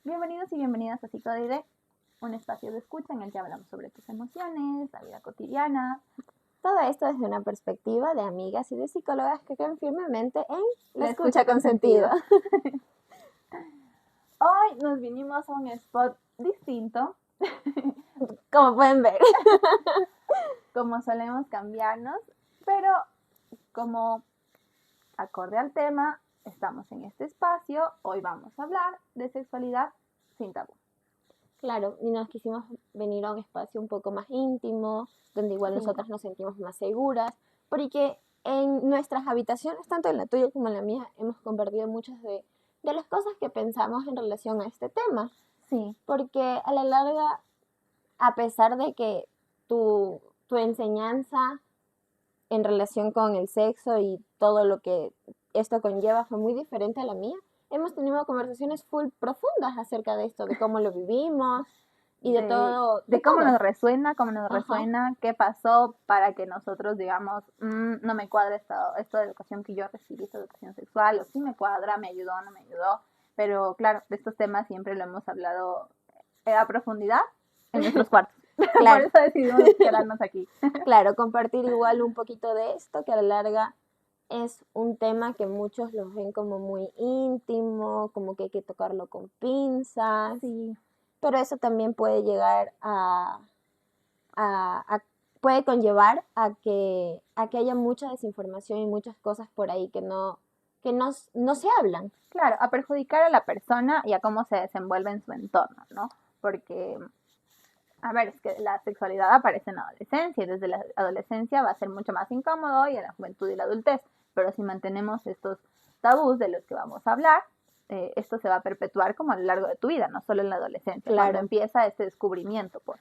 Bienvenidos y bienvenidas a Psicodeide, un espacio de escucha en el que hablamos sobre tus emociones, la vida cotidiana. Todo esto desde una perspectiva de amigas y de psicólogas que creen firmemente en la escucha con sentido. Hoy nos vinimos a un spot distinto. Como pueden ver. Como solemos cambiarnos, pero como acorde al tema, estamos en este espacio. Hoy vamos a hablar de sexualidad sin tabú. Claro, y nos quisimos venir a un espacio un poco más íntimo, donde igual nosotras nos sentimos más seguras, porque en nuestras habitaciones, tanto en la tuya como en la mía, hemos compartido muchas de las cosas que pensamos en relación a este tema. Sí. Porque a la larga, a pesar de que tu enseñanza en relación con el sexo y todo lo que esto conlleva fue muy diferente a la mía, hemos tenido conversaciones full profundas acerca de esto, de cómo lo vivimos y de todo. De cómo nos resuena, qué pasó para que nosotros digamos, no me cuadra esto de educación que yo recibí, esta educación sexual, o sí me cuadra, me ayudó, no me ayudó. Pero claro, de estos temas siempre lo hemos hablado a profundidad en nuestros cuartos. Claro. Por eso decidimos quedarnos aquí. Claro, compartir igual un poquito de esto, que a la larga es un tema que muchos los ven como muy íntimo, como que hay que tocarlo con pinzas. Sí. Pero eso también puede llegar puede conllevar a que haya mucha desinformación y muchas cosas por ahí que no se hablan. Claro, a perjudicar a la persona y a cómo se desenvuelve en su entorno, ¿no? Porque, a ver, es que la sexualidad aparece en la adolescencia y desde la adolescencia va a ser mucho más incómodo y en la juventud y la adultez. Pero si mantenemos estos tabús de los que vamos a hablar, esto se va a perpetuar como a lo largo de tu vida, no solo en la adolescencia, claro. Cuando empieza este descubrimiento, pues.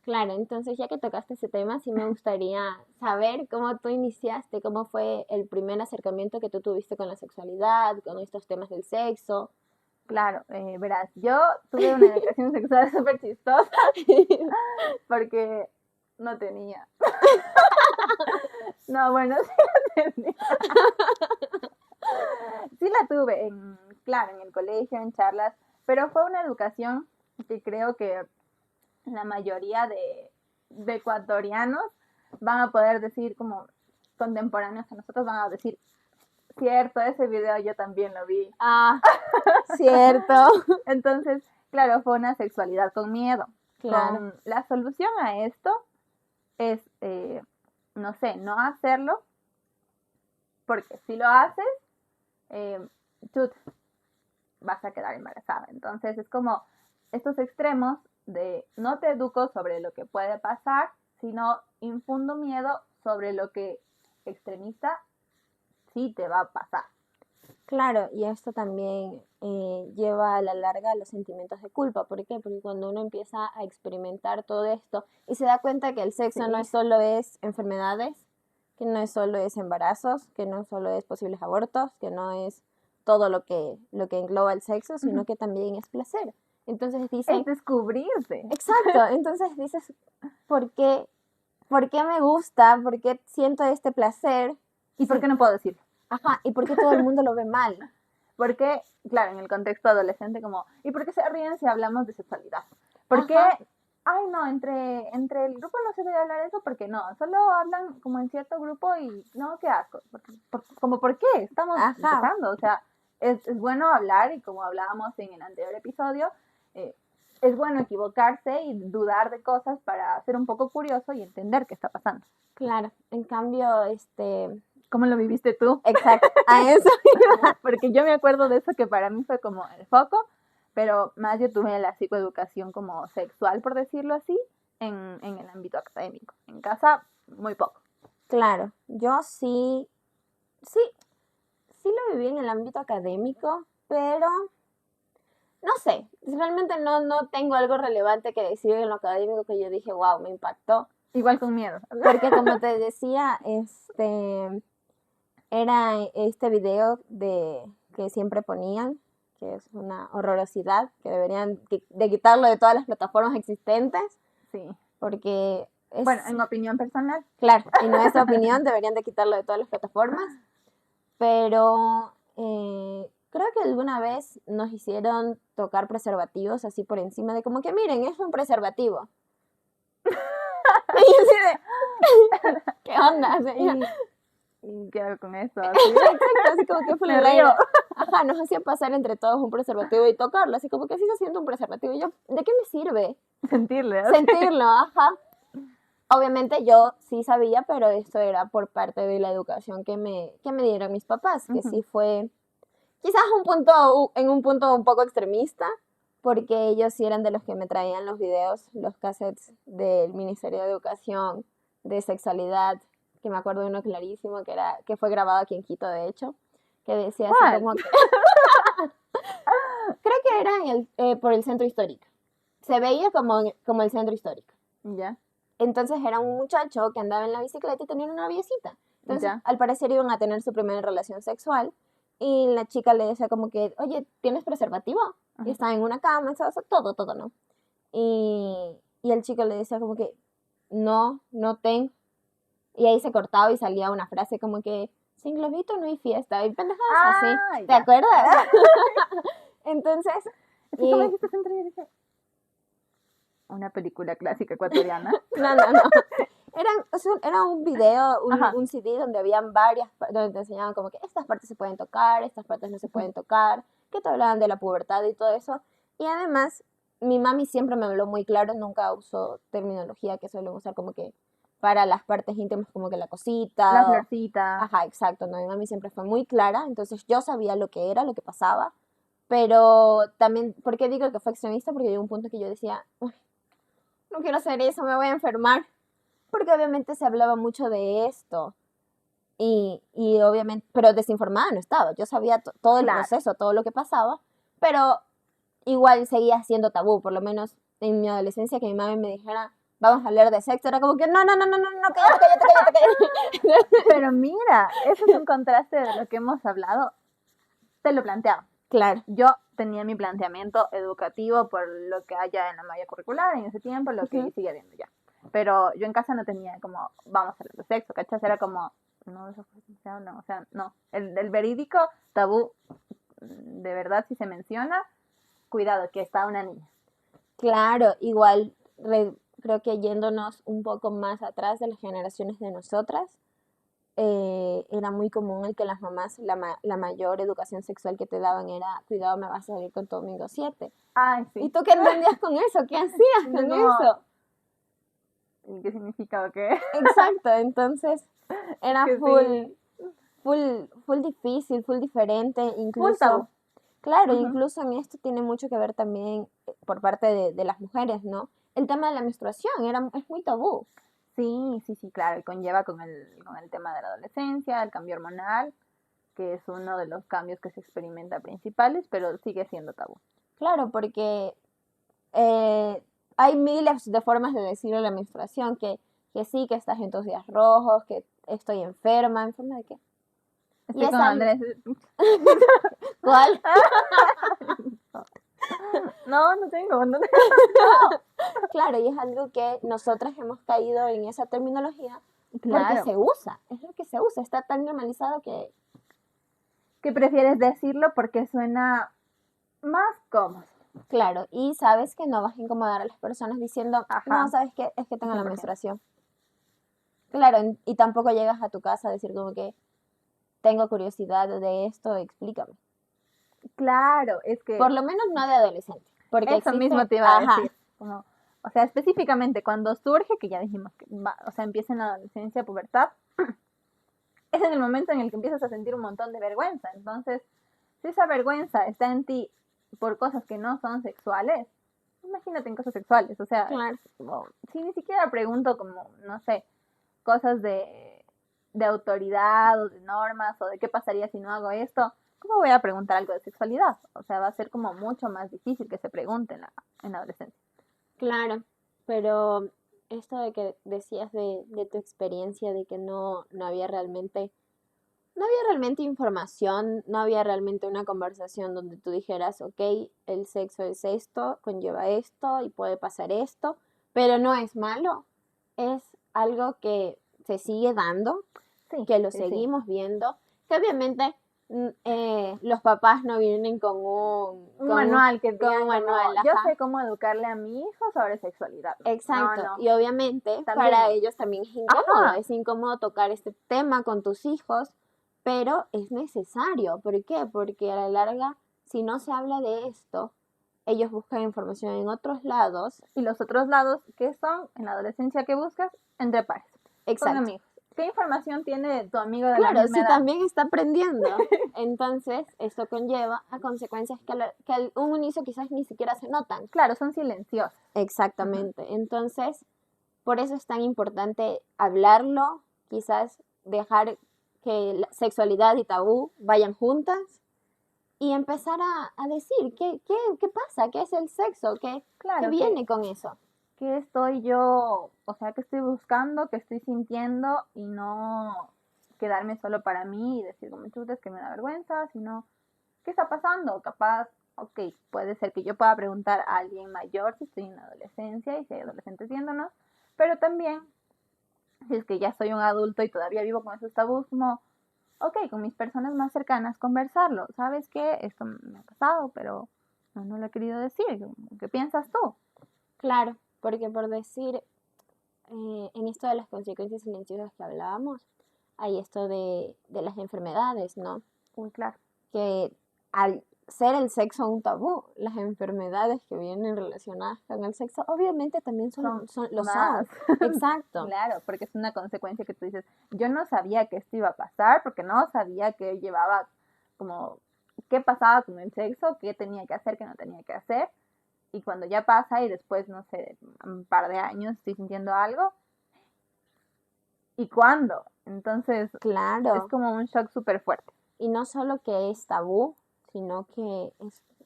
Claro, entonces ya que tocaste ese tema, sí me gustaría saber cómo tú iniciaste, cómo fue el primer acercamiento que tú tuviste con la sexualidad, con estos temas del sexo. Claro, verás, yo tuve una educación sexual súper chistosa porque no tenía. No, bueno, sí la tenía. Sí la tuve, claro, en el colegio, en charlas, pero fue una educación que creo que la mayoría de ecuatorianos van a poder decir, como contemporáneos a nosotros, van a decir, cierto, ese video yo también lo vi. Ah, cierto. Entonces, claro, fue una sexualidad con miedo. Claro. La solución a esto es, no sé, no hacerlo, porque si lo haces, vas a quedar embarazada. Entonces es como estos extremos de no te educo sobre lo que puede pasar, sino infundo miedo sobre lo que extremista sí te va a pasar. Claro, y esto también lleva a la larga los sentimientos de culpa. ¿Por qué? Porque cuando uno empieza a experimentar todo esto y se da cuenta que el sexo no es solo es enfermedades, que no es solo es embarazos, que no solo es posibles abortos, que no es todo lo que engloba el sexo, sino que también es placer. Entonces dicen... Es descubrirse. Exacto, entonces dices, ¿por qué me gusta? ¿Por qué siento este placer? ¿Y por qué no puedo decirlo? Ajá, ¿y por qué todo el mundo lo ve mal? Porque, claro, en el contexto adolescente, como, ¿y por qué se ríen si hablamos de sexualidad? ¿Por qué? Ay, no, entre el grupo no se debe hablar de eso, porque no, solo hablan como en cierto grupo y no, qué asco. ¿Por qué? Estamos empezando, o sea, es bueno hablar y como hablábamos en el anterior episodio, es bueno equivocarse y dudar de cosas para ser un poco curioso y entender qué está pasando. Claro, en cambio, ¿Cómo lo viviste tú? Exacto, a eso iba. Porque yo me acuerdo de eso que para mí fue como el foco, pero más yo tuve la psicoeducación como sexual, por decirlo así, en el ámbito académico. En casa, muy poco. Claro, yo sí lo viví en el ámbito académico, pero no sé, realmente no tengo algo relevante que decir en lo académico que yo dije, wow, me impactó. Igual con miedo. Porque como te decía, era este video que siempre ponían, que es una horrorosidad, que deberían de quitarlo de todas las plataformas existentes. Sí. Porque bueno, en opinión personal. Claro, en nuestra opinión deberían de quitarlo de todas las plataformas. Pero Creo que alguna vez nos hicieron tocar preservativos así por encima de como que miren, es un preservativo. Y yo así de, ¿qué onda? O sea, Y qué hago con eso, exacto, así como que fue me el aire. río. Ajá, nos hacían pasar entre todos un preservativo y tocarlo, así como que así se siente un preservativo. Y yo, ¿de qué me sirve? Sentirle, así. Sentirlo, ajá. Obviamente yo sí sabía, pero esto era por parte de la educación que me dieron mis papás, que sí fue quizás en un punto un poco extremista, porque ellos sí eran de los que me traían los videos, los cassettes del Ministerio de Educación, de sexualidad, que me acuerdo de uno clarísimo, que fue grabado aquí en Quito, de hecho, que decía así ¿Cuál? como que, creo que era por el centro histórico. Se veía como el centro histórico. Ya, Entonces era un muchacho que andaba en la bicicleta y tenía una noviecita. Entonces, ya. al parecer iban a tener su primera relación sexual y la chica le decía como que, oye, ¿tienes preservativo? Ajá. Y estaba en una cama, o sea, todo, ¿no? Y el chico le decía como que, no tengo. Y ahí se cortaba y salía una frase como que, sin globito no hay fiesta. Y pendejadas así. ¿Te Ya. acuerdas? Entonces, Es que como dijiste centro, yo dije, una película clásica ecuatoriana. no. Era un video, Ajá. un CD donde habían donde te enseñaban como que estas partes se pueden tocar, estas partes no se pueden tocar, que te hablaban de la pubertad y todo eso. Y además, mi mami siempre me habló muy claro, nunca usó terminología que suelen usar como que para las partes íntimas como que la cosita. La florcita. Ajá, exacto, no, mi mami siempre fue muy clara, entonces yo sabía lo que era, lo que pasaba, pero también, ¿por qué digo que fue extremista? Porque llegó un punto que yo decía, "Uy, no quiero hacer eso, me voy a enfermar", porque obviamente se hablaba mucho de esto y obviamente, pero desinformada no estaba, yo sabía todo el Claro. proceso, todo lo que pasaba, pero igual seguía siendo tabú, por lo menos en mi adolescencia que mi madre me dijera, vamos a hablar de sexo, era como que no, cállate. Pero mira, eso es un contraste de lo que hemos hablado. Te lo planteaba. Claro. Yo tenía mi planteamiento educativo por lo que haya en la malla curricular en ese tiempo, lo que sigue habiendo ya. Pero yo en casa no tenía como, vamos a hablar de sexo, ¿cachas? Era como, no, eso se habla, o sea, no. El verídico tabú, de verdad, si se menciona, cuidado, que está una niña. Claro, igual creo que yéndonos un poco más atrás de las generaciones de nosotras, era muy común el que las mamás, la mayor educación sexual que te daban era, cuidado, me vas a salir con tu domingo 7. Ay, ¿Y sí. tú qué entendías con eso? ¿Qué hacías con No. eso? ¿Y qué significa o qué? Exacto, entonces era Que sí. full difícil, full diferente, Full incluso, tabú. claro, Ujú. incluso en esto tiene mucho que ver también por parte de las mujeres, ¿no? El tema de la menstruación es muy tabú. Sí, claro, y conlleva con el tema de la adolescencia, el cambio hormonal, que es uno de los cambios que se experimenta principales, pero sigue siendo tabú. Claro, porque hay miles de formas de decirle a la menstruación que sí, que estás en tus días rojos, que estoy enferma. ¿Enferma de qué? Estoy es con algo... Andrés. ¿Cuál? No tengo. No. Claro, y es algo que nosotras hemos caído en esa terminología porque Claro. se usa, es lo que se usa, está tan normalizado que... ¿Qué prefieres decirlo? Porque suena más cómodo. Claro, y sabes que no vas a incomodar a las personas diciendo, Ajá. no, ¿sabes qué? Es que tengo la 100%. menstruación. Claro, y tampoco llegas a tu casa a decir como que tengo curiosidad de esto, explícame. Claro, es que Por lo menos no de adolescente, porque eso existe... mismo te iba a Ajá, decir. Como, o sea, específicamente cuando surge, que ya dijimos que o sea, empieza en la adolescencia, pubertad, es en el momento en el que empiezas a sentir un montón de vergüenza. Entonces, si esa vergüenza está en ti por cosas que no son sexuales, imagínate en cosas sexuales. O sea, claro. si ni siquiera pregunto como, no sé, cosas de autoridad o de normas o de qué pasaría si no hago esto, ¿cómo voy a preguntar algo de sexualidad? O sea, va a ser como mucho más difícil que se pregunte en la adolescencia. Claro, pero esto de que decías de tu experiencia, de que no había realmente información, no había realmente una conversación donde tú dijeras, ok, el sexo es esto, conlleva esto y puede pasar esto, pero no es malo, es algo que se sigue dando, Sí, que lo sí. seguimos viendo, que obviamente los papás no vienen con un manual que con diga un manual, yo ajá. sé cómo educarle a mi hijo sobre sexualidad. Exacto, No. y obviamente También. para ellos también Ajá. es incómodo tocar este tema con tus hijos, pero es necesario. ¿Por qué? Porque a la larga, si no se habla de esto, ellos buscan información en otros lados. Y los otros lados, ¿qué son? En la adolescencia, ¿qué buscas? Entre pares, con Exacto. amigos. ¿Qué información tiene tu amigo de la Claro, misma si edad? también está aprendiendo. Entonces, esto conlleva a consecuencias que al un inicio quizás ni siquiera se notan. Claro, son silenciosas. Exactamente. Entonces, por eso es tan importante hablarlo, quizás dejar que la sexualidad y tabú vayan juntas y empezar a decir qué pasa, qué es el sexo, qué Claro, viene con eso. ¿qué estoy yo, o sea, qué estoy buscando, qué estoy sintiendo y no quedarme solo para mí y decir como chuta, es que me da vergüenza, sino, ¿qué está pasando? Capaz, ok, puede ser que yo pueda preguntar a alguien mayor si estoy en la adolescencia y si hay adolescentes viéndonos, pero también, si es que ya soy un adulto y todavía vivo con esos tabús, como, ok, con mis personas más cercanas conversarlo, ¿sabes qué? Esto me ha pasado, pero no lo he querido decir, ¿qué piensas tú? Claro, porque por decir, en esto de las consecuencias silenciosas que hablábamos, hay esto de las enfermedades, ¿no? Uy, claro. Que al ser el sexo un tabú, las enfermedades que vienen relacionadas con el sexo, obviamente también lo más. son. Exacto. Claro, porque es una consecuencia que tú dices, yo no sabía que esto iba a pasar, porque no sabía que llevaba como, qué pasaba con el sexo, qué tenía que hacer, qué no tenía que hacer. Y cuando ya pasa y después, no sé, un par de años estoy sintiendo algo, ¿y cuándo? Entonces, es Claro. como un shock súper fuerte. Y no solo que es tabú, sino que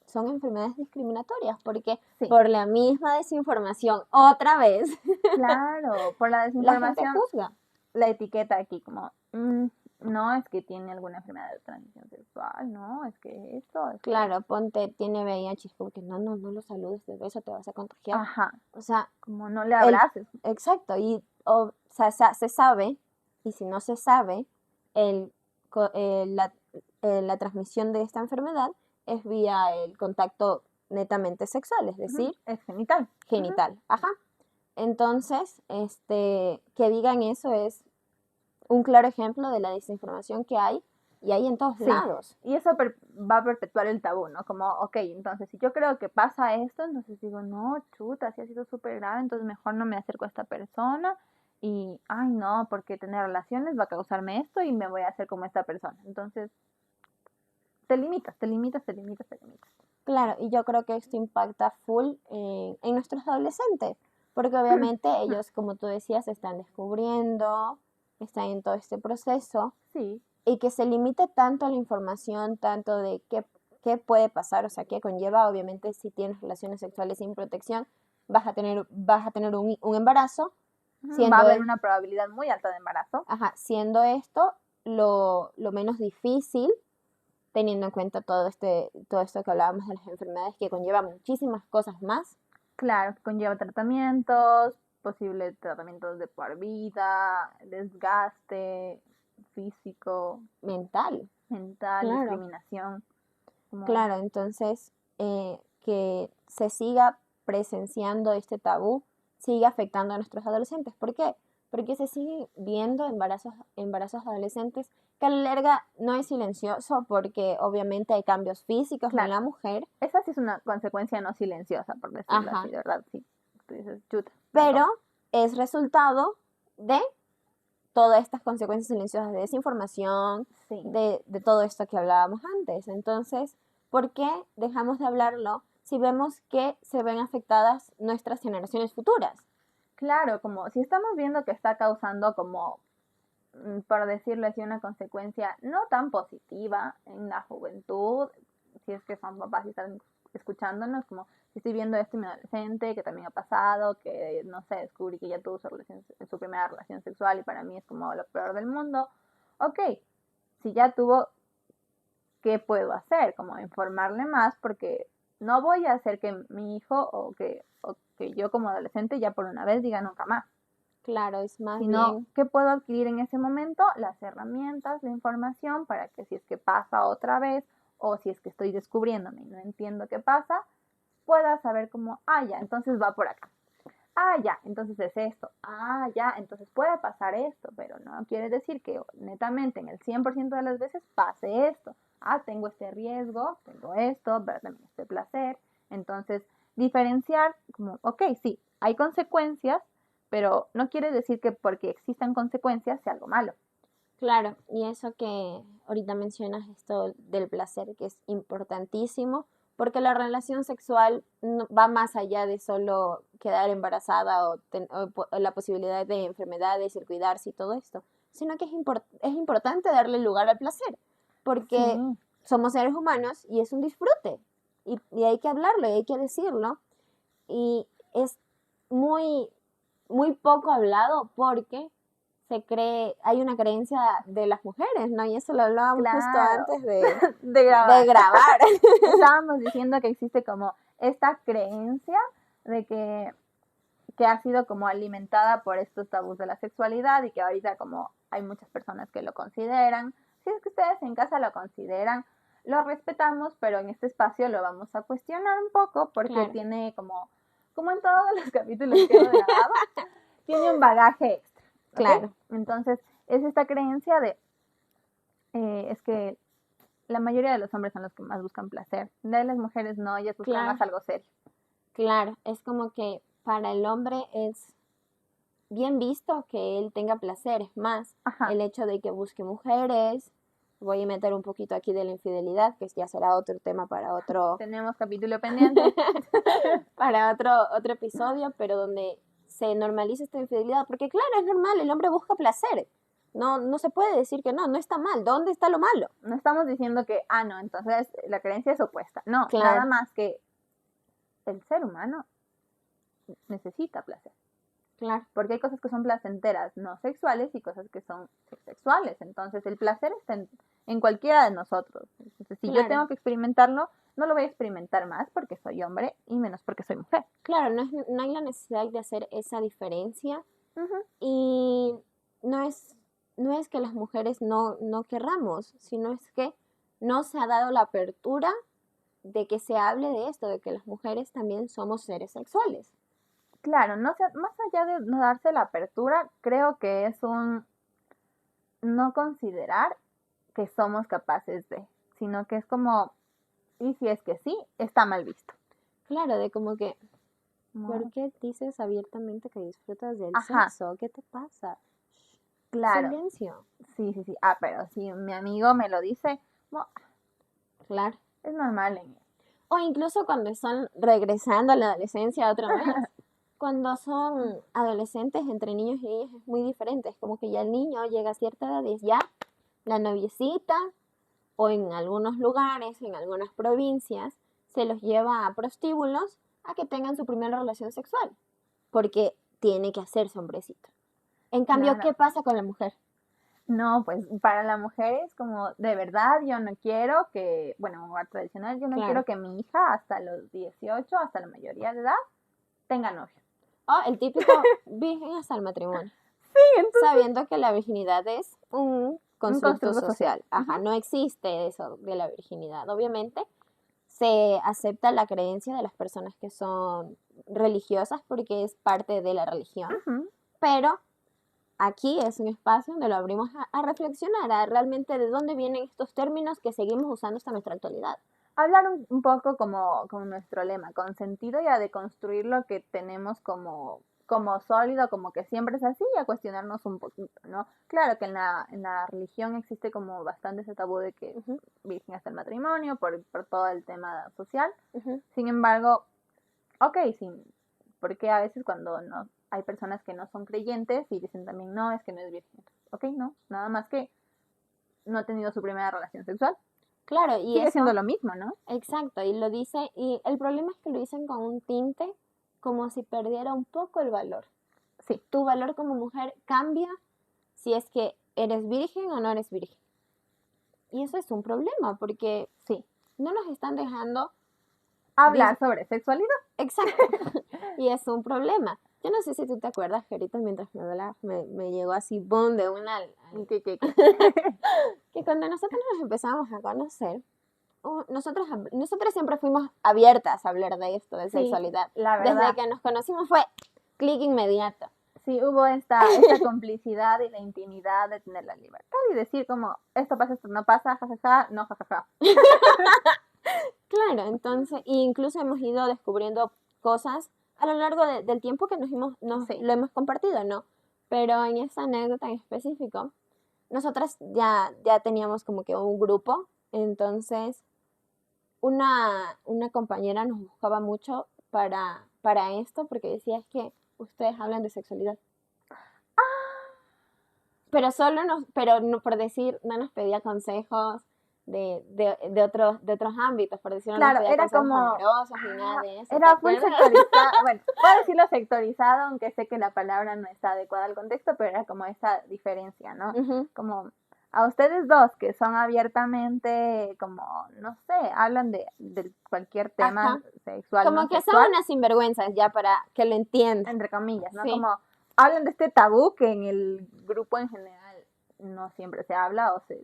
son enfermedades discriminatorias, porque Sí. por la misma desinformación, otra vez, Claro, por la la gente desinformación, juzga. la etiqueta aquí como, no, es que tiene alguna enfermedad de transmisión sexual, no, es que esto, es que... Claro, ponte, tiene VIH, es como que no lo saludes, de eso te vas a contagiar. Ajá, O sea, como no le abraces. exacto, y se sabe, y si no se sabe, el, la transmisión de esta enfermedad es vía el contacto netamente sexual, es decir, es genital. genital. Ajá. Entonces, que digan eso es un claro ejemplo de la desinformación que hay y hay en todos lados. Y eso va a perpetuar el tabú, ¿no? Como, ok, entonces si yo creo que pasa esto, entonces digo, no, chuta, si ha sido súper grave, entonces mejor no me acerco a esta persona y, ay, no, porque tener relaciones va a causarme esto y me voy a hacer como esta persona. Entonces, te limitas, te limitas, te limitas, te limitas. Claro, y yo creo que esto impacta full en nuestros adolescentes, porque obviamente ellos, como tú decías, están descubriendo, están en todo este proceso, Sí. y que se limite tanto a la información, tanto de qué puede pasar, o sea, qué conlleva, obviamente, si tienes relaciones sexuales sin protección, vas a tener un embarazo, Va a haber una probabilidad muy alta de embarazo. Ajá, siendo esto lo menos difícil, teniendo en cuenta todo esto que hablábamos de las enfermedades que conlleva muchísimas cosas más. Claro, conlleva tratamientos, posibles tratamientos de por vida, desgaste físico, Mental. Claro. discriminación. Claro, entonces que se siga presenciando este tabú sigue afectando a nuestros adolescentes. ¿Por qué? Porque se siguen viendo embarazos adolescentes que a la larga no es silencioso porque obviamente hay cambios físicos en la mujer. Esa sí es una consecuencia no silenciosa, por decirlo así, de verdad, sí. Tú dices, chuta. Pero es resultado de todas estas consecuencias silenciosas de desinformación, de todo esto que hablábamos antes. Entonces, ¿por qué dejamos de hablarlo si vemos que se ven afectadas nuestras generaciones futuras? Claro, como si estamos viendo que está causando como, por decirlo así, una consecuencia no tan positiva en la juventud, si es que son papás y están escuchándonos, como si estoy viendo esto en mi adolescente, que también ha pasado, que no sé, descubrí que ya tuvo su primera relación sexual y para mí es como lo peor del mundo. Ok, si ya tuvo, ¿qué puedo hacer? Como informarle más porque no voy a hacer que mi hijo o que yo como adolescente ya por una vez diga nunca más. Claro, es más sino bien, qué puedo adquirir en ese momento, las herramientas, la información para que si es que pasa otra vez o si es que estoy descubriéndome y no entiendo qué pasa, pueda saber cómo, ya, entonces va por acá. Ya, entonces es esto. Ya, entonces puede pasar esto, pero no quiere decir que netamente en el 100% de las veces pase esto. Tengo este riesgo, tengo esto, pero también este placer. Entonces, diferenciar como, ok, sí, hay consecuencias, pero no quiere decir que porque existan consecuencias sea algo malo. claro, y eso que ahorita mencionas esto del placer, que es importantísimo, porque la relación sexual va más allá de solo quedar embarazada o la posibilidad de enfermedades, el cuidarse y todo esto, sino que es importante darle lugar al placer, porque Sí, somos seres humanos y es un disfrute, y hay que hablarlo, y hay que decirlo, y es muy, muy poco hablado porque hay una creencia de las mujeres, ¿no? Y eso lo hablábamos justo claro, antes de, de de grabar. grabar. Estábamos diciendo que existe como esta creencia de que ha sido como alimentada por estos tabús de la sexualidad y que ahorita como hay muchas personas que lo consideran. Si es que ustedes en casa lo consideran, lo respetamos, pero en este espacio lo vamos a cuestionar un poco porque Claro. tiene como en todos los capítulos que hemos grabado, tiene un bagaje extra. ¿Ok? Claro, Entonces, es esta creencia de, es que la mayoría de los hombres son los que más buscan placer. De las mujeres no, ellas buscan claro, más algo serio. claro. Es como que para el hombre es bien visto que él tenga placer. Es más, Ajá. el hecho de que busque mujeres. Voy a meter un poquito aquí de la infidelidad, que ya será otro tema para otro, Tenemos capítulo pendiente. para otro episodio, pero donde se normaliza esta infidelidad, porque claro, es normal, el hombre busca placer. No se puede decir que no está mal. ¿Dónde está lo malo? No estamos diciendo que, no, entonces la creencia es opuesta. No, nada Claro, más que el ser humano necesita placer. claro, Porque hay cosas que son placenteras no sexuales y cosas que son sexuales. Entonces el placer está en cualquiera de nosotros. Entonces, si yo claro, tengo que experimentarlo, no lo voy a experimentar más porque soy hombre y menos porque soy mujer. claro, no hay la necesidad de hacer esa diferencia Ujú. y no es, no es que las mujeres no querramos, sino es que no se ha dado la apertura de que se hable de esto, de que las mujeres también somos seres sexuales. Claro, no sé, más allá de no darse la apertura, creo que es un no considerar que somos capaces de, sino que es como, y si es que sí, está mal visto. Claro, de como que, ¿por No. qué dices abiertamente que disfrutas del Ajá, sexo? ¿Qué te pasa? claro, Silencio. sí, sí, sí. Pero si mi amigo me lo dice, no, Claro. es normal en él. O incluso cuando están regresando a la adolescencia otra vez. Cuando son adolescentes entre niños y niñas es muy diferente. Es como que ya el niño llega a cierta edad y es ya la noviecita, o en algunos lugares, en algunas provincias, se los lleva a prostíbulos a que tengan su primera relación sexual. Porque tiene que hacerse hombrecito. En cambio, Claro. ¿qué pasa con la mujer? No, pues para la mujer es como, de verdad, yo no quiero que, bueno, un hogar tradicional, yo no Claro. quiero que mi hija hasta los 18, hasta la mayoría de edad, tenga novio. O el típico virgen hasta el matrimonio. Sí, entonces, Sabiendo que la virginidad es un constructo constructo social. social. Ajá, no existe eso de la virginidad. Obviamente se acepta la creencia de las personas que son religiosas porque es parte de la religión, Ujú. pero aquí es un espacio donde lo abrimos a reflexionar, a realmente de dónde vienen estos términos que seguimos usando hasta nuestra actualidad. Hablar un poco como nuestro lema, con sentido y a deconstruir lo que tenemos como sólido, como que siempre es así, y a cuestionarnos un poquito, ¿no? Claro que en la religión existe como bastante ese tabú de que Ujú, virgen hasta el matrimonio, por todo el tema social. ujú. Sin embargo, ok, sí, porque a veces cuando no hay personas que no son creyentes y dicen también, no, es que no es virgen. Ok, no, nada más que no ha tenido su primera relación sexual. Claro, y Sigue siendo eso, lo mismo, ¿no? exacto, y lo dice, y el problema es que lo dicen con un tinte como si perdiera un poco el valor. Sí, Tu valor como mujer cambia si es que eres virgen o no eres virgen. Y eso es un problema porque sí. no nos están dejando Hablar sobre sexualidad. exacto. Y es un problema. Yo no sé si tú te acuerdas que ahorita mientras me hablabas me llegó así, boom, de una, ¿Qué? que cuando nosotros nos empezamos a conocer, nosotros siempre fuimos abiertas a hablar de esto, de Sí, sexualidad. la Desde verdad. que nos conocimos fue clic inmediato. Sí, hubo esta complicidad y la intimidad de tener la libertad y decir como, esto pasa, esto no pasa, jajaja, no, jajaja. Claro, entonces, e incluso hemos ido descubriendo cosas a lo largo del tiempo que Sí. lo hemos compartido, ¿no? Pero en esa anécdota en específico, nosotras ya teníamos como que un grupo, entonces una compañera nos buscaba mucho para esto, porque decía es que ustedes hablan de sexualidad. Pero pero no por decir, no nos pedía consejos de otros ámbitos, por decir, no nos Claro, pedía era consejos como, amorosos ni nada de eso. ¿te era full acuerdas? sectorizado, bueno, puedo decirlo sectorizado, aunque sé que la palabra no está adecuada al contexto, pero era como esa diferencia, ¿no? Ujú. Como a ustedes dos que son abiertamente, como, no sé, hablan de cualquier tema Ajá. sexual, Como no que son sexual, unas sinvergüenzas ya para que lo entiendan. entre comillas, ¿no? Sí. Como hablan de este tabú que en el grupo en general no siempre se habla o se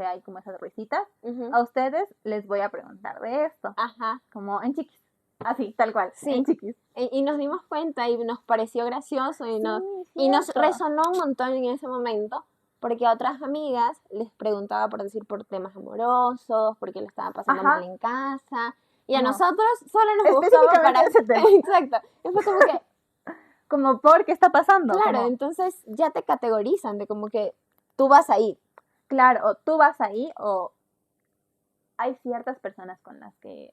hay como esas risitas. Ujú. A ustedes les voy a preguntar de esto, Ajá. como en chiquis, así, tal cual, en Sí. chiquis. Y nos dimos cuenta y nos pareció gracioso Sí, y nos cierto. resonó un montón en ese momento, porque a otras amigas les preguntaba por decir por temas amorosos, porque lo estaban pasando Ajá. mal en casa, y a No. nosotros solo nos buscaba Específicamente para... ese tema. Exacto. Y fue como que, Como, ¿por qué está pasando? claro, Como, entonces ya te categorizan de como que tú vas ahí. claro, o tú vas ahí o hay ciertas personas con las que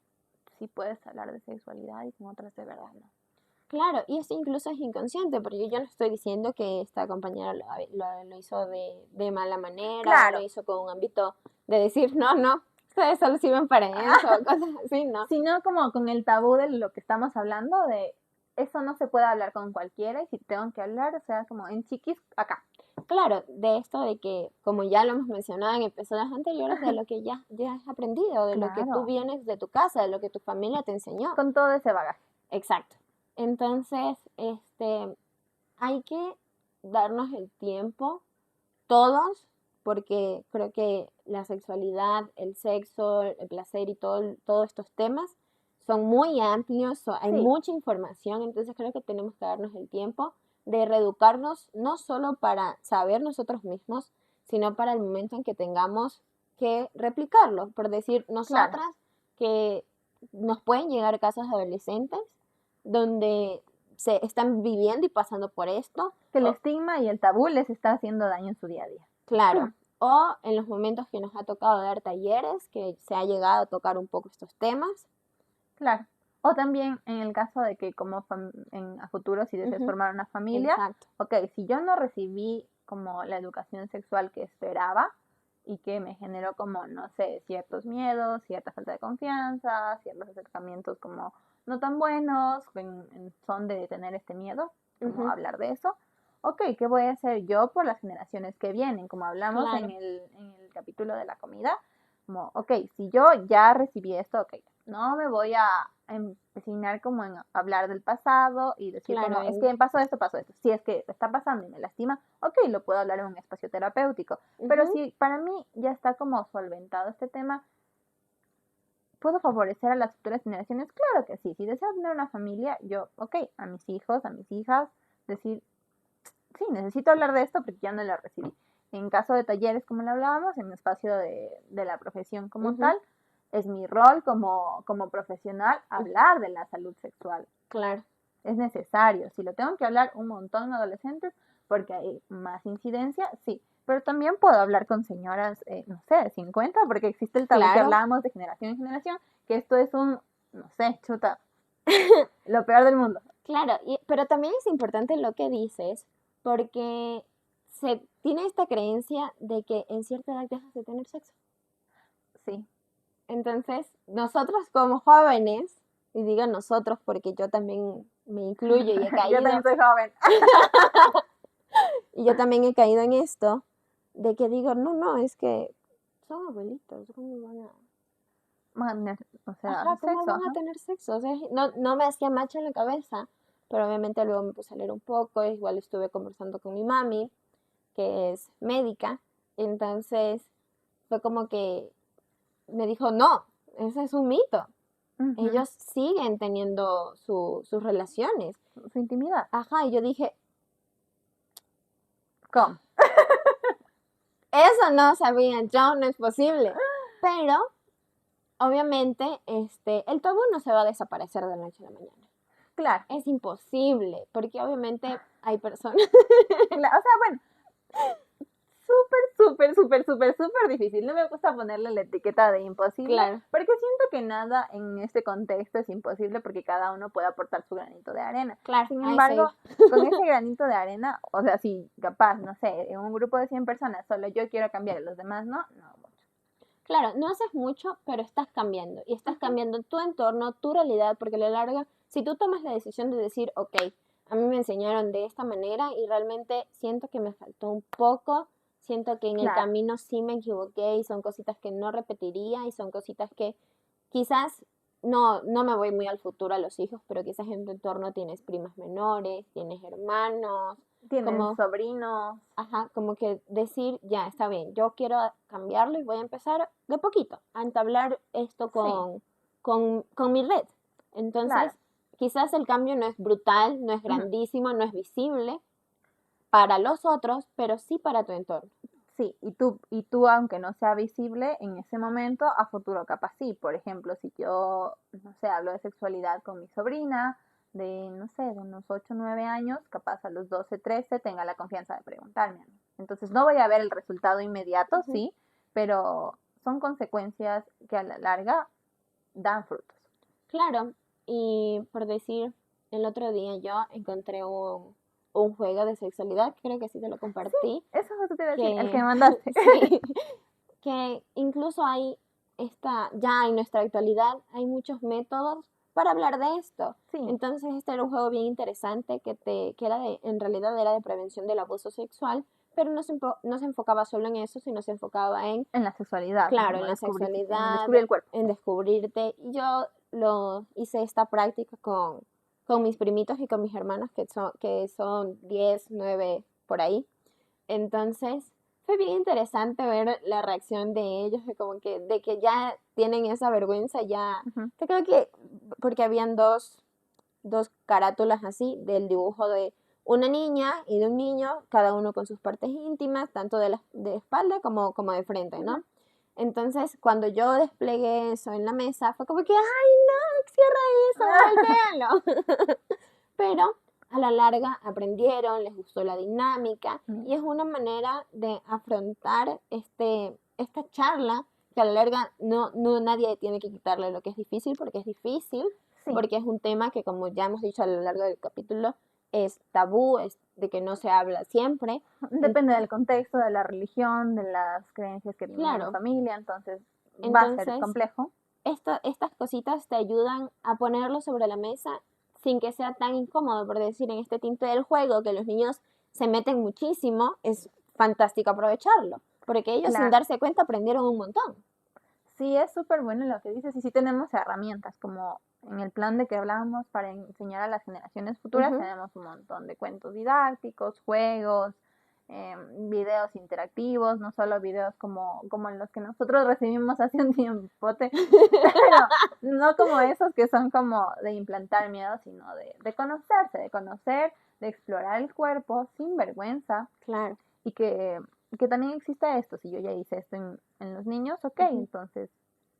sí puedes hablar de sexualidad y con otras de verdad no. Claro, y esto incluso es inconsciente, porque yo no estoy diciendo que esta compañera lo hizo de mala manera, Claro. lo hizo con un ámbito de decir, no, ustedes solo sirven para eso, cosas así, ¿no? Sino como con el tabú de lo que estamos hablando, de eso no se puede hablar con cualquiera y si tengo que hablar, o sea, como en chiquis, acá. Claro, de esto de que, como ya lo hemos mencionado en episodios anteriores, de lo que ya has aprendido, de lo que tú Claro. vienes de tu casa, de lo que tu familia te enseñó. Con todo ese bagaje. Exacto. Entonces, hay que darnos el tiempo todos, porque creo que la sexualidad, el sexo, el placer y todos estos temas son muy amplios, hay Sí. mucha información, entonces creo que tenemos que darnos el tiempo de reeducarnos, no solo para saber nosotros mismos, sino para el momento en que tengamos que replicarlo. Por decir, nosotras que nos pueden llegar casos de adolescentes donde se están viviendo y pasando por esto, Que el estigma y el tabú les está haciendo daño en su día a día. claro. O en los momentos que nos ha tocado dar talleres, que se ha llegado a tocar un poco estos temas. Claro. O también en el caso de que como a futuro si deseas Ujú. formar una familia, Exacto. ok, si yo no recibí como la educación sexual que esperaba y que me generó como, no sé, ciertos miedos, cierta falta de confianza, ciertos acercamientos como no tan buenos, en son de tener este miedo, como Ujú. hablar de eso. Ok, ¿qué voy a hacer yo por las generaciones que vienen? Como hablamos Claro. en el capítulo de la comida, como, ok, si yo ya recibí esto, ok, no me voy a empecinar como en hablar del pasado y decir Claro, como, es que me pasó esto, pasó esto. Si es que está pasando y me lastima, ok, lo puedo hablar en un espacio terapéutico. Pero ujú. si para mí ya está como solventado este tema, ¿puedo favorecer a las futuras generaciones? Claro que sí. Si deseo tener una familia, yo, ok, a mis hijos, a mis hijas, decir, sí, necesito hablar de esto porque ya no lo recibí. En caso de talleres, como lo hablábamos, en el espacio de la profesión como Ujú. tal, es mi rol como profesional hablar de la salud sexual. Claro. Es necesario. Si lo tengo que hablar un montón en adolescentes, porque hay más incidencia, sí. Pero también puedo hablar con señoras, no sé, de 50, porque existe el tabú que Claro. hablábamos de generación en generación, que esto es un, no sé, chuta, lo peor del mundo. Claro, pero también es importante lo que dices, porque se tiene esta creencia de que en cierta edad dejas de tener sexo. Sí. Entonces, nosotros como jóvenes, y digo nosotros porque yo también me incluyo y he Yo caído, también soy joven. y yo también he caído en esto, de que digo, no, es que son abuelitos, ¿cómo van a...? O sea, Ajá, ¿cómo sexo, van a ajá. tener sexo? O sea, no me hacía macho en la cabeza, pero obviamente luego me puse a leer un poco, igual estuve conversando con mi mami, que es médica, entonces fue como que me dijo, no, ese es un mito. Ujú. Ellos siguen teniendo sus relaciones. Su intimidad. Ajá, y yo dije, ¿Cómo? eso no sabía yo, no es posible. Pero, obviamente, el tabú no se va a desaparecer de la noche a la mañana. Claro. Es imposible, porque obviamente hay personas. O sea, bueno, súper difícil. No me gusta ponerle la etiqueta de imposible, Claro. porque siento que nada en este contexto es imposible porque cada uno puede aportar su granito de arena. Claro, Sin a embargo, eso con ese granito de arena, o sea, si capaz, no sé, en un grupo de 100 personas solo yo quiero cambiar y los demás no mucho. Claro, no haces mucho, pero estás cambiando. Y estás cambiando tu entorno, tu realidad, porque a la larga, si tú tomas la decisión de decir, ok, a mí me enseñaron de esta manera y realmente siento que me faltó un poco, siento que en el Claro. camino sí me equivoqué y son cositas que no repetiría y son cositas que quizás no me voy muy al futuro a los hijos, pero quizás en tu entorno tienes primas menores, tienes hermanos, Tienen como sobrinos. ajá, como que decir, ya, está bien, yo quiero cambiarlo y voy a empezar de poquito a entablar esto con mi red. Entonces, Claro. quizás el cambio no es brutal, no es Ujú. grandísimo, no es visible para los otros, pero sí para tu entorno. Sí, y tú, aunque no sea visible en ese momento, a futuro capaz sí. Por ejemplo, si yo, no sé, hablo de sexualidad con mi sobrina de, no sé, de unos 8 o 9 años, capaz a los 12 13 tenga la confianza de preguntarme a mí. Entonces no voy a ver el resultado inmediato, Ujú. sí, pero son consecuencias que a la larga dan frutos. Claro, y por decir, el otro día yo encontré un juego de sexualidad, creo que sí te lo compartí, Eso es lo que te iba a decir, el que que me mandaste. sí, que incluso ya en nuestra actualidad hay muchos métodos para hablar de esto. Sí, Entonces este era un juego bien interesante que era en realidad era de prevención del abuso sexual, pero no se enfocaba solo en eso, sino se enfocaba en, en la sexualidad, ¿no? claro, Como en la en sexualidad, descubrir el cuerpo. en descubrirte. Y yo lo hice esta práctica con mis primitos y con mis hermanos que son 10 9 por ahí. Entonces, fue bien interesante ver la reacción de ellos, de que ya tienen esa vergüenza, ya, Ujú. yo creo que, porque habían dos carátulas así, del dibujo de una niña y de un niño, cada uno con sus partes íntimas, tanto de espalda como de frente, ¿no? Ujú. Entonces, cuando yo desplegué eso en la mesa, fue como que, ¡ay, no! ¡Cierra eso! ¡Voltéalo! Pero a la larga aprendieron, les gustó la dinámica y es una manera de afrontar esta charla que a la larga no nadie tiene que quitarle lo que es difícil Sí. porque es un tema que como ya hemos dicho a lo largo del capítulo es tabú, es de que no se habla siempre. Depende del contexto, de la religión, de las creencias que tiene la Claro, familia, entonces va a ser entonces complejo. estas cositas te ayudan a ponerlo sobre la mesa sin que sea tan incómodo, por decir, en este tinte del juego, que los niños se meten muchísimo, es fantástico aprovecharlo, porque ellos sin Claro, darse cuenta aprendieron un montón. sí es súper bueno lo que dices y sí tenemos herramientas, como en el plan de que hablábamos para enseñar a las generaciones futuras, Ujú. tenemos un montón de cuentos didácticos, juegos, videos interactivos, no solo videos como los que nosotros recibimos hace un tiempote, pero no como esos que son como de implantar miedo, sino de conocerse, de conocer, de explorar el cuerpo sin vergüenza Claro. y que también existe esto. Si yo ya hice esto en los niños, ok, Ujú. entonces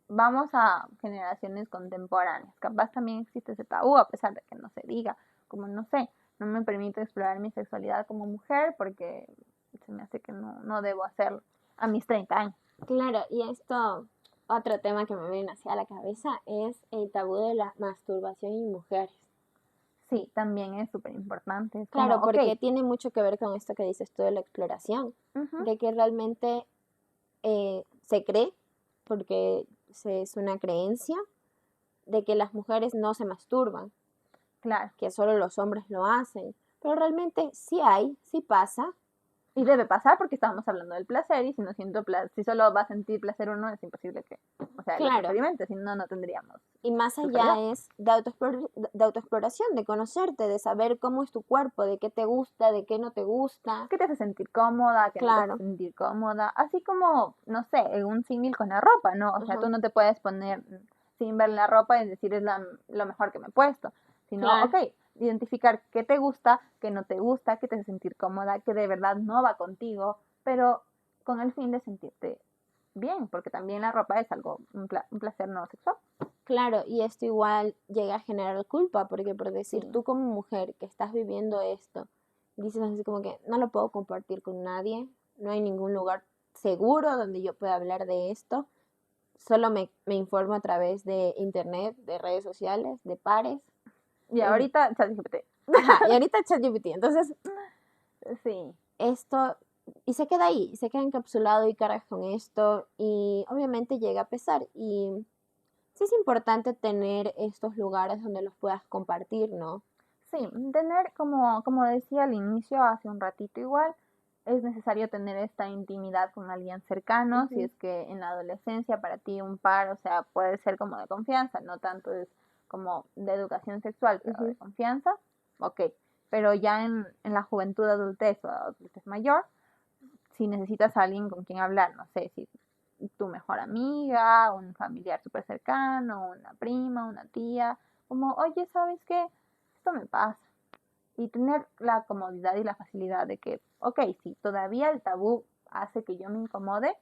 vamos a generaciones contemporáneas. Capaz también existe ese tabú, a pesar de que no se diga, como no sé, no me permito explorar mi sexualidad como mujer porque se me hace que no debo hacerlo a mis 30 años. Claro, y otro tema que me viene hacia la cabeza es el tabú de la masturbación en mujeres. Sí, también es súper importante. Es como, Claro, ok, porque tiene mucho que ver con esto que dices tú de la exploración, ujú, de que realmente se cree, porque es una creencia, de que las mujeres no se masturban, claro, que solo los hombres lo hacen. Pero realmente sí hay, sí pasa, Y debe pasar porque estábamos hablando del placer y si no siento si solo va a sentir placer uno, es imposible que, o sea, lo Claro. experimente, si no, no tendríamos. Y más Sexualidad. allá es de autoexploración, de conocerte, de saber cómo es tu cuerpo, de qué te gusta, de qué no te gusta. ¿Qué te hace sentir cómoda? ¿Qué no te Claro. hace sentir cómoda? Así como, no sé, un símil con la ropa, ¿no? O sea, Ajá. tú no te puedes poner sin ver la ropa y decir es lo mejor que me he puesto, sino, Claro. ok, identificar qué te gusta, qué no te gusta, qué te hace sentir cómoda, qué de verdad no va contigo, pero con el fin de sentirte bien, porque también la ropa es algo, un placer no sexual. Claro, y esto igual llega a generar culpa, porque por decir, Sí. tú como mujer que estás viviendo esto, dices así como que no lo puedo compartir con nadie, no hay ningún lugar seguro donde yo pueda hablar de esto, solo me informo a través de internet, de redes sociales, de pares. Y ahorita, ChatGPT. Ajá, y ahorita ChatGPT, entonces Sí. esto, y se queda ahí, se queda encapsulado y cargas con esto, y obviamente llega a pesar, y sí es importante tener estos lugares donde los puedas compartir, ¿no? Sí, tener, como decía al inicio, hace un ratito igual, es necesario tener esta intimidad con alguien cercano, si Ujú. es que en la adolescencia para ti un par, o sea, puede ser como de confianza, no tanto es como de educación sexual, pero de Ujú. confianza, ok, pero ya en la juventud, adultez o adultez mayor, si necesitas a alguien con quien hablar, no sé, si tu mejor amiga, un familiar súper cercano, una prima, una tía, como, oye, ¿sabes qué? Esto me pasa. Y tener la comodidad y la facilidad de que, ok, si todavía el tabú hace que yo me incomode,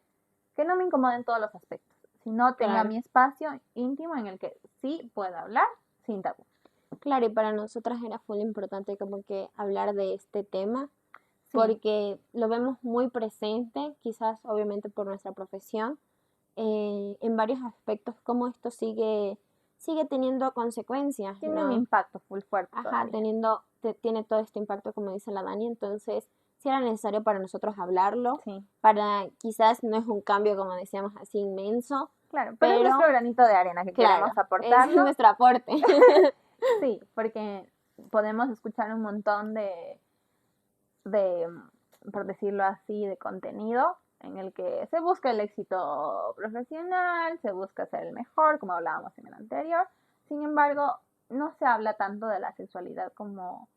que no me incomode en todos los aspectos, sino tenga Claro, mi espacio íntimo en el que sí pueda hablar sin tabú. claro, y para nosotras era full importante como que hablar de este tema, Sí, porque lo vemos muy presente, quizás obviamente por nuestra profesión, en varios aspectos, como esto sigue teniendo consecuencias, tiene un ¿no? impacto full fuerte Ajá, todavía. tiene todo este impacto, como dice la Dani, entonces sí era necesario para nosotros hablarlo, Sí, para quizás no es un cambio, como decíamos, así inmenso, claro, pero es nuestro pero granito de arena que claro, queremos es aportarlo. nuestro aporte. Sí, porque podemos escuchar un montón de, por decirlo así, de contenido en el que se busca el éxito profesional, se busca ser el mejor, como hablábamos en el anterior. Sin embargo, no se habla tanto de la sexualidad como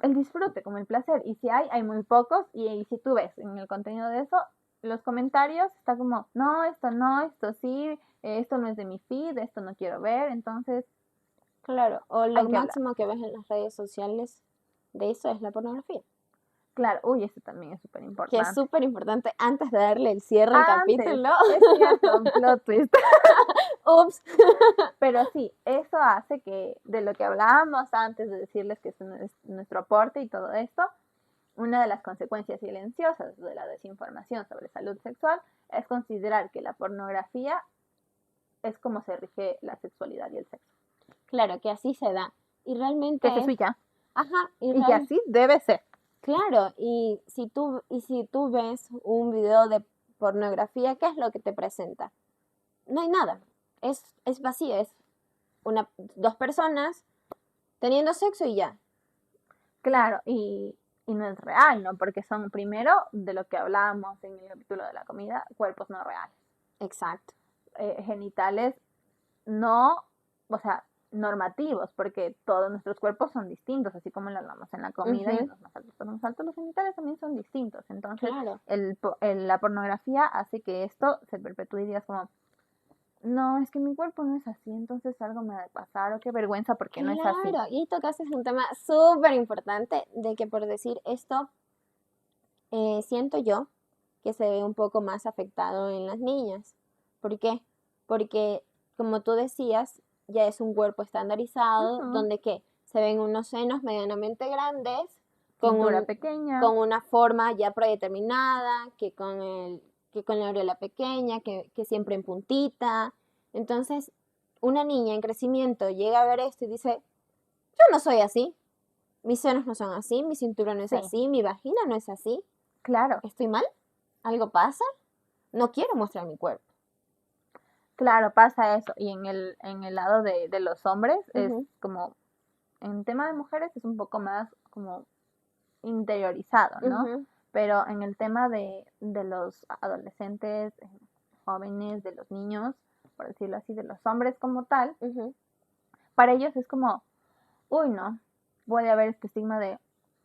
el disfrute, como el placer. Y si hay muy pocos. Y si tú ves en el contenido de eso, los comentarios está como, no, esto sí, esto no es de mi feed, esto no quiero ver. Entonces, Claro, o hay lo que hablar. máximo que ves en las redes sociales de eso es la pornografía, Claro, uy, esto también es súper que es importante. súper importante antes de darle el cierre al Antes, capítulo. es cierto, un plot twist. Ups. Pero sí, eso hace que de lo que hablábamos antes de decirles que es nuestro aporte y todo esto, una de las consecuencias silenciosas de la desinformación sobre salud sexual es considerar que la pornografía es como se rige la sexualidad y el sexo. Claro, que así se da. Y Que es realmente eso es, y ya. ajá, Y que así debe ser. claro, y si tú ves un video de pornografía, ¿qué es lo que te presenta? No hay nada. Es vacío, es dos personas teniendo sexo y ya. Claro, y no es real, ¿no? Porque son, primero, de lo que hablábamos en el capítulo de la comida, cuerpos no reales. Exacto. Genitales no, o sea, normativos, porque todos nuestros cuerpos son distintos, así como lo hablamos en la comida y Ujú. en los más altos, pero los altos, los genitales también son distintos. Entonces, Claro. la pornografía hace que esto se perpetúe y digas como, no, es que mi cuerpo no es así, entonces algo me ha de pasar, o qué vergüenza porque no es así. Claro, y tocaste un tema súper importante de que por decir esto, siento yo que se ve un poco más afectado en las niñas. ¿Por qué? Porque, como tú decías, ya es un cuerpo estandarizado, Ujú. donde ¿qué? Se ven unos senos medianamente grandes, con Cintura un, pequeña, con una forma ya predeterminada, que con la aureola pequeña, que siempre en puntita. Entonces, una niña en crecimiento llega a ver esto y dice, yo no soy así, mis senos no son así, mi cintura no es sí, así, mi vagina no es así. claro, ¿Estoy mal? ¿Algo pasa? No quiero mostrar mi cuerpo. claro, pasa eso. Y en el lado de los hombres es Ujú. como, en tema de mujeres es un poco más como interiorizado, ¿no? Ujú. Pero en el tema de los adolescentes, jóvenes, de los niños, por decirlo así, de los hombres como tal, Ujú. para ellos es como, uy, no, puede haber este estigma de,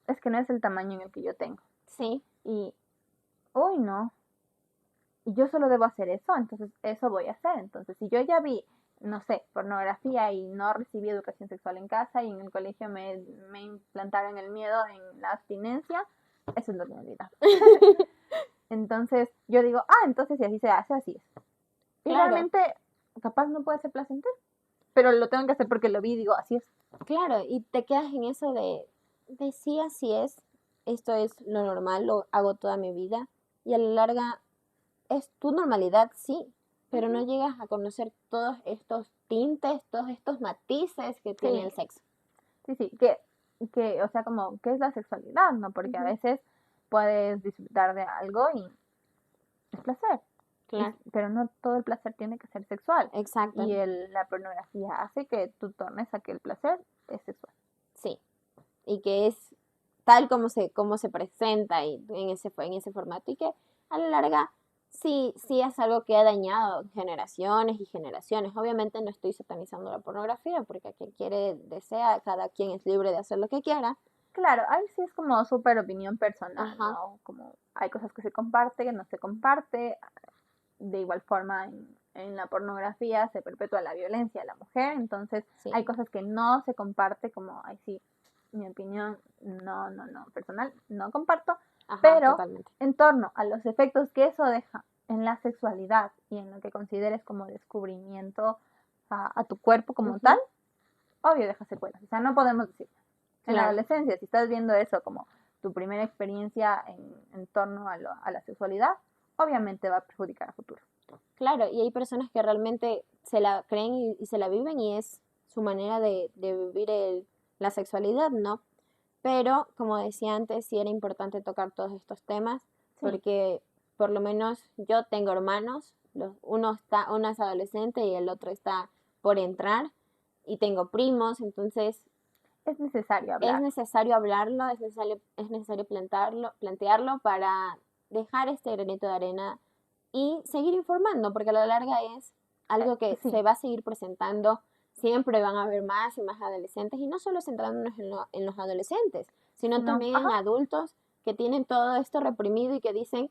es que no es el tamaño en el que yo tengo. Sí, Y, uy, no, y yo solo debo hacer eso, entonces eso voy a hacer. Entonces, si yo ya vi, no sé, pornografía y no recibí educación sexual en casa y en el colegio me implantaron el miedo en la abstinencia, eso es lo que me olvidaba. Entonces, yo digo, entonces si así se hace, así es. Y claro, realmente, capaz no puede ser placentero, pero lo tengo que hacer porque lo vi y digo, así es. claro, y te quedas en eso de sí, así es, esto es lo normal, lo hago toda mi vida, y a la larga es tu normalidad, sí, pero no Ujú. llegas a conocer todos estos tintes, todos estos matices que tiene Sí, el sexo. sí, sí, o sea, como, ¿qué es la sexualidad, no? Porque a Ujú. veces puedes disfrutar de algo y es placer. Claro, Pero no todo el placer tiene que ser sexual. exacto, Y la pornografía hace que tú tornes a que el placer es sexual. sí, y que es tal como se presenta y en ese formato, y que a la larga sí, sí es algo que ha dañado generaciones y generaciones. Obviamente no estoy satanizando la pornografía, porque a quien quiere, desea, cada quien es libre de hacer lo que quiera. Claro, ahí sí es como súper opinión personal, Ajá, ¿no? Como hay cosas que se comparte, que no se comparte. De igual forma, en la pornografía se perpetúa la violencia a la mujer, entonces sí, hay cosas que no se comparte, como, ay, sí, mi opinión, no, no, no, personal, no comparto, ajá, pero totalmente. en torno a los efectos que eso deja en la sexualidad y en lo que consideres como descubrimiento a tu cuerpo como tal, Ujú, obvio deja secuelas, o sea, no podemos decir. En la claro, adolescencia, si estás viendo eso como tu primera experiencia en torno a la sexualidad, obviamente va a perjudicar a futuro. claro, y hay personas que realmente se la creen y se la viven y es su manera de vivir la sexualidad, ¿no? Pero, como decía antes, sí era importante tocar todos estos temas Sí, porque por lo menos yo tengo hermanos, uno es adolescente y el otro está por entrar, y tengo primos, entonces es necesario es hablar. necesario hablarlo, es necesario plantearlo para dejar este granito de arena y seguir informando, porque a la larga es algo que Sí, se va a seguir presentando. Siempre van a haber más y más adolescentes, y no solo centrándonos en los adolescentes, sino sino, también ajá, en adultos que tienen todo esto reprimido y que dicen,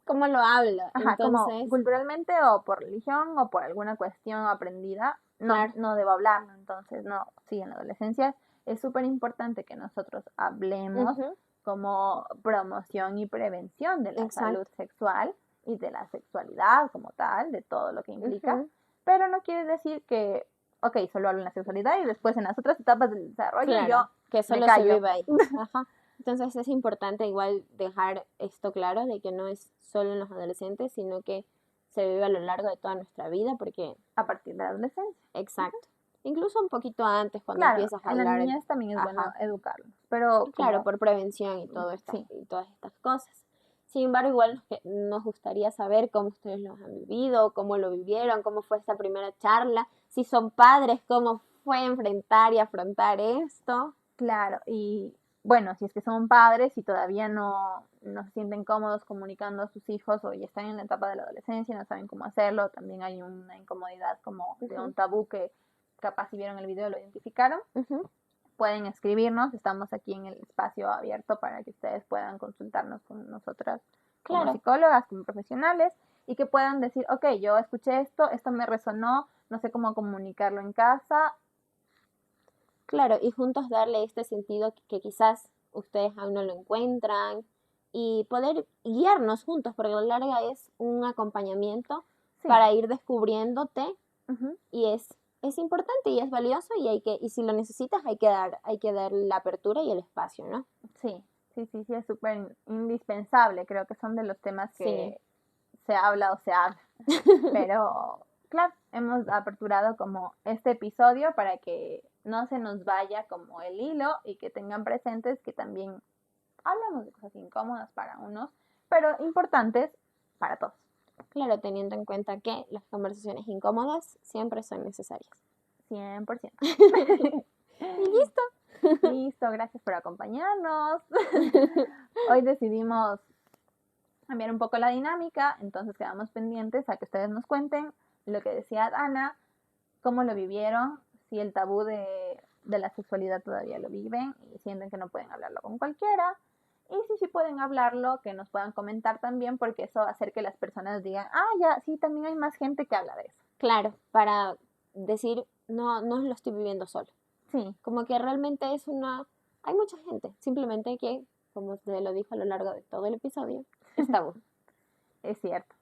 ¿cómo lo hablo? ajá, como Entonces, culturalmente o por religión o por alguna cuestión aprendida, no, claro, no debo hablarlo. Entonces, no, sí, en la adolescencia es súper importante que nosotros hablemos ujú, como promoción y prevención de la salud exacto, sexual y de la sexualidad como tal, de todo lo que implica, ujú, pero no quiere decir que, ok, solo hablo en la sexualidad y después en las otras etapas del desarrollo yo claro, que me solo se callo. vive ahí. Ajá. Entonces es importante igual dejar esto claro de que no es solo en los adolescentes, sino que se vive a lo largo de toda nuestra vida, porque, A partir de la adolescencia. exacto, incluso un poquito antes cuando Claro, empiezas a en la hablar, niñez también es bueno ajá, educarlos, pero claro, como, por prevención y todo esto, sí, y todas estas cosas. Sin embargo, igual nos gustaría saber cómo ustedes lo han vivido, cómo lo vivieron, cómo fue esta primera charla, si son padres, cómo fue enfrentar y afrontar esto. claro, y bueno, si es que son padres y todavía no se sienten cómodos comunicando a sus hijos o ya están en la etapa de la adolescencia y no saben cómo hacerlo, también hay una incomodidad como de Ujú, un tabú que capaz si vieron el video lo identificaron, ujú, pueden escribirnos, estamos aquí en el espacio abierto para que ustedes puedan consultarnos con nosotras como claro. psicólogas, como profesionales, y que puedan decir, ok, yo escuché esto me resonó, no sé cómo comunicarlo en casa. Claro, y juntos darle este sentido que quizás ustedes aún no lo encuentran, y poder guiarnos juntos, porque a la larga es un acompañamiento Sí, para ir descubriéndote, ujú, y es importante y es valioso, y si lo necesitas hay que dar la apertura y el espacio, ¿no? sí, sí, sí, sí, es súper indispensable, creo que son de los temas Sí, que se habla o se habla, pero claro, hemos aperturado como este episodio para que no se nos vaya como el hilo y que tengan presentes que también hablamos de cosas incómodas para unos, pero importantes para todos. claro, teniendo en cuenta que las conversaciones incómodas siempre son necesarias. 100%. Y listo. Listo. beso, gracias por acompañarnos. Hoy decidimos cambiar un poco la dinámica, entonces quedamos pendientes a que ustedes nos cuenten lo que decía Ana, cómo lo vivieron, si el tabú de la sexualidad todavía lo viven y sienten que no pueden hablarlo con cualquiera. Y si sí pueden hablarlo, que nos puedan comentar también, porque eso va a hacer que las personas digan, ah, ya, sí, también hay más gente que habla de eso. Claro, para decir, no lo estoy viviendo solo. Sí, Como que realmente hay mucha gente, simplemente que, como se lo dijo a lo largo de todo el episodio, es tabú. es cierto.